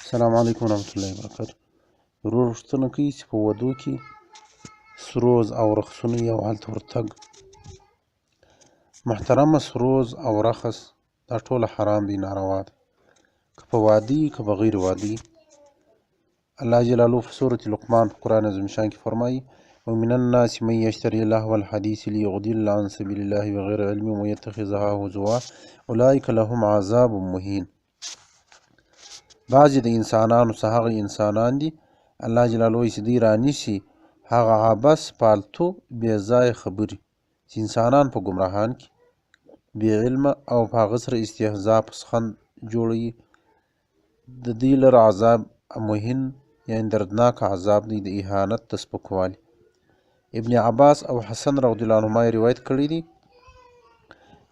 السلام علیکم ورحمۃ الله وبرکاتہ. ورور غوښتنه کوي چې په ودو کې سروز او رقصونه یو هلته ورتګ. محترمه، سروز او رقص دا ټوله حرام دي، ناروا ده، که په واده که په غیر واده. الله جلاله په سورة لقمان په قرآن عظیم شان کې فرمایي: ومن الناس من یشتری لهو الحدیث لیضل عن سبیل الله بغیر علم ویتخذها هزوا اولئک لهم عذاب مهین. بعضې د انسانانو څخه هغه انسانان دي الله جلاله وایي چې دوی رانیسي هغه عبث پالتو بې ځایه خبرې چې انسانان په ګمراهان کې بې علمه او په هغه سره استهزا پسخند جوړوي. د دوی لره عذاب مهین یعنې دردناک عذاب دی، د اهانت، د سپکوالي. ابن عباس او حسن رضی الله عنهما روایت کړی دی،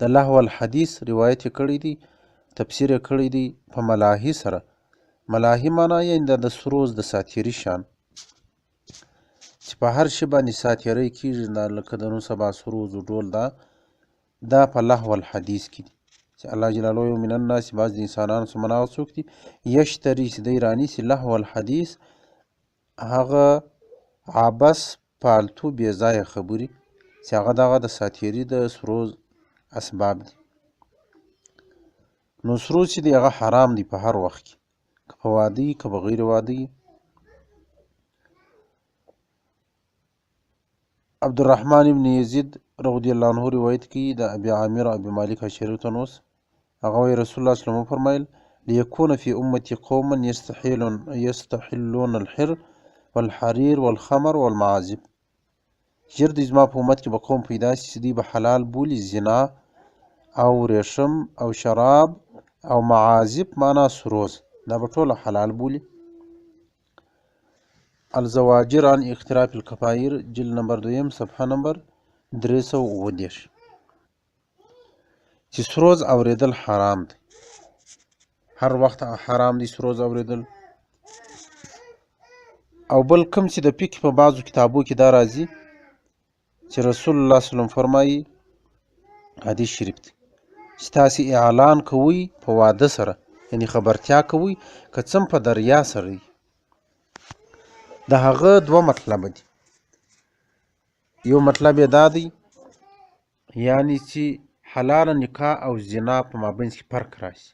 د لهو الحدیث روایت یې کړی دی، تفسیر یې کړی دی په ملاهي سره. ملاهي معنا یعنې د سروز د ساتیري شان چې په هر شي باندې ساتیری کېږي، لکه د نن سبا سروز و ډول دا په لهو الحدیث کې دي چې الله جلاله وایي من الناس، بعض د انسانانو څخه هغه څوک دي یشتري چې دی رانیسي لهو الحدیث، هغه عبث پالتو بې ځایه خبرې چې هغه دغه د ساتیري د سروز اسباب دي. نو سروز چې دی هغه حرام دی په هر وخت کې، که په واده که په غیر واده. عبدالرحمن ابن یزید رضی الله عنه روایت کوي د ابي عامر ابي مالک اشعري تنوس، هغه وایي رسول الله صلی الله علیه وسلم وفرمایل: لیکون فی امتی قوما یستحلون الحر والحریر والخمر والمعازف. ژر دی زما په امت کې به قوم پیدا شي چې دوی به حلال بولي زنا او ریشم او شراب او معازف معنا سروز، دا به ټوله حلال بولي. الزواجر عن اقتراف الکبائر جلد نمبر 2 صفحه نمبر 319. چې سروز اوریدل حرام دی، هر وخت حرام دی سروز اوریدل. او بل کوم چې د فقه په بعضو کتابو کې دا راځي چې رسول الله صلی الله علیه وسلم فرمایي، حدیث شریف دی، چې تاسې اعلان کوئ په واده سره، یعنې خبرتیا کوئ که څه په دریا سره وي. د هغه دوه مطلبه دي. یو مطلب یې دا دی یعنې چې حلاله نکاح او زنا په مابینځ کې فرق راشي،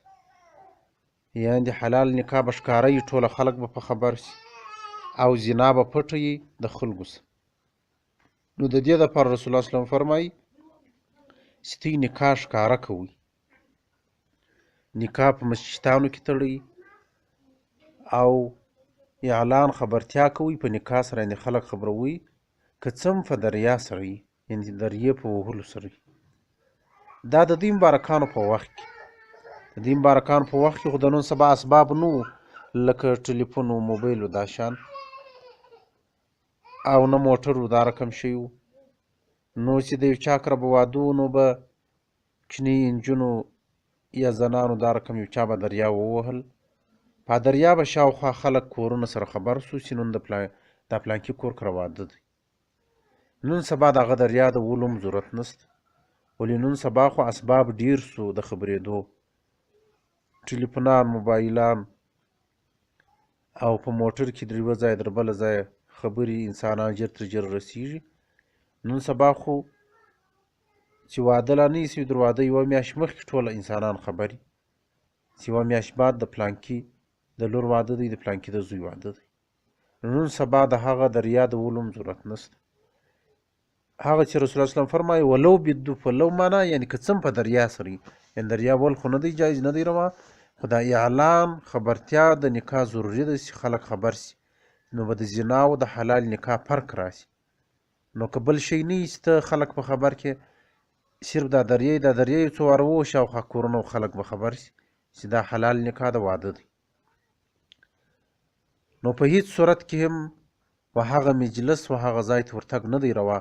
یعنې د حلال نکاح به ښکاره وي، ټوله خلک به په خبر شي، او زنا به پټه وي د خلکو سره. نو د دې دپاره رسول الله صلی الله علیه وسلم فرمایي چې دوی نکاح ښکاره کوئ، نکاح په مسجدانو کې تړئ او اعلان خبرتیا کوئ په نکاح سره، یعنې خلک خبروئ که څه هم په دریا سره وي، یعنې دریې په وهلو سره وي. دا د دوی مبارکانو په وخت کې، د دوی مبارکانو په وخت کې خو د نن سبا اسباب نه وو لکه ټلیفون و موبایل و دا شان، او نه موټر و دا رقم شی و. نو چې د یو چا کره به واده و نو به کوچني نجونو یا زنانو دا رقم یو چا به دریا ووهل، په دریا به شاوخوا خلک کورونه سره خبر سو چې نن د پلانکي کور کره واده دی. نن سبا د هغه دریا د وهلو هم ضرورت نشته، ولې نن سبا خو اسباب ډیر سو د خبرېدو، ټلیفونان، موبایلان، او په موټر کې در یوه ځایه در بله ځایه خبرې انسانان ژر تر ژره رسیږي. نن سبا خو چې واده لا نه وي سوی، در واده یوه میاشت مخکې ټوله انسانان خبري چې یوه میاشت بعد د پلانکي د لور واده دی، د پلانکي د زوی واده دی. نن سبا د هغه دریا د وهلو هم ضرورت نشته. هغه چې رسول الله صلی الله علیه وسلم فرمایي ولو بدو، په لو معنا یعنې که څه هم په دریا سره وي، یعنې دریا وهل خو نه دی جایز، نه دی روا، خو دا اعلان خبرتیا د نکاح ضروري ده چې خلک خبر شي، نو به د زنا او د حلال نکاح فرق راشي. نو که بل شی نه وي چې ته خلک په خبر کې، صرف دا دریې یو څو واره ووشي او خاکورونه و خلک به خبر شي چې دا حلال نکاح د واده دی. نو په هیڅ صورت کې هم و هغه مجلس و هغه ځای ته ورتګ نه دی روا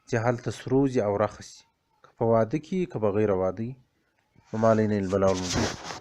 چې هلته سروز او رقص، که په واده کې که په غیر واده. وما علینا البلاغ المبین.